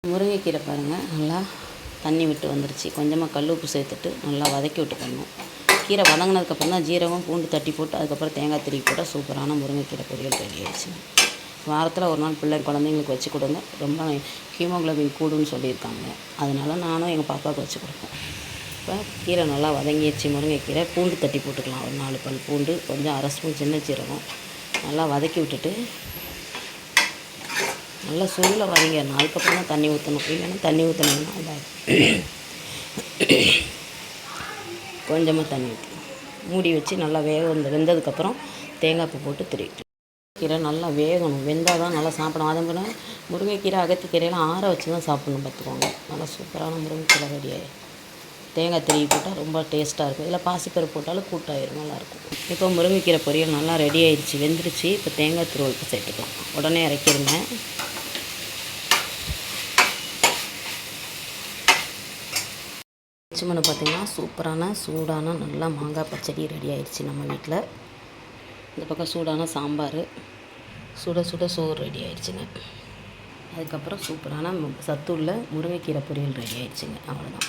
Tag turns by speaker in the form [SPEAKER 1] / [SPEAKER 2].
[SPEAKER 1] முருங்கைக்கீரை பாருங்கள், நல்லா தண்ணி விட்டு வந்துருச்சு. கொஞ்சமாக கல் உப்பு சேர்த்துட்டு நல்லா வதக்கி விட்டுக்கணும். கீரை வதங்கினதுக்கப்புறம் தான் ஜீரகம் பூண்டு தட்டி போட்டு அதுக்கப்புறம் தேங்காய் திருவி போட்டால் சூப்பரான முருங்கைக்கீரை பொரியல் ரெடி ஆயிடுச்சு. வாரத்தில் ஒரு நாள் குழந்தைங்களுக்கு வச்சு கொடுங்க. ரொம்ப ஹீமோக்ளோபின் கூடுன்னு சொல்லியிருக்காங்க. அதனால் நானும் எங்கள் பாப்பாவுக்கு வச்சு கொடுப்பேன். இப்போ கீரை நல்லா வதங்கிடுச்சு. முருங்கைக்கீரை பூண்டு தட்டி போட்டுக்கலாம். ஒரு 4 பல் பூண்டு, கொஞ்சம் அரை ஸ்பூன் சின்ன சீரகம் நல்லா வதக்கி விட்டுட்டு நல்லா சுருளை வதங்கிடணும். அதுக்கப்புறம் தான் தண்ணி ஊற்றணும். இல்லைன்னா தண்ணி ஊற்றினோம்னா இதாகும். கொஞ்சமாக தண்ணி ஊற்றி மூடி வச்சு நல்லா வெந்ததுக்கப்புறம் தேங்காய் பூ போட்டு திருவிட்டு கீரை நல்லா வேகணும். வெந்தால் தான் நல்லா சாப்பிடும். அதே போல் முருங்கைக்கீரை அகத்திக்கீரையெல்லாம் ஆற வச்சு தான் சாப்பிட்ணும். பார்த்துக்கோங்க. நல்லா சூப்பரான முருங்கைக்கீரை ரெடியாகி தேங்காய் திருவி போட்டால் ரொம்ப டேஸ்ட்டாக இருக்கும். இல்லை பாசிப்பருப்பு போட்டாலும் கூட்டாயிரும், நல்லாயிருக்கும். இப்போ முருங்கைக்கீரை பொரியல் நல்லா ரெடி ஆயிடுச்சு, வெந்துருச்சு. இப்போ தேங்காய் துருவலுக்கு சேர்த்துக்கலாம். உடனே இறக்கிடுங்க. பச்சைமணி பார்த்திங்கன்னா சூப்பரான சூடான நல்லா மாங்காய் பச்சடி ரெடி ஆயிடுச்சு நம்ம வீட்டில். இந்த பக்கம் சூடான சாம்பார், சுட சுட சோறு ரெடி ஆயிடுச்சுங்க. அதுக்கப்புறம் சூப்பரான சத்துள்ள முருங்கைக்கீரை பொரியல் ரெடி ஆயிடுச்சுங்க. அவ்வளோதான்.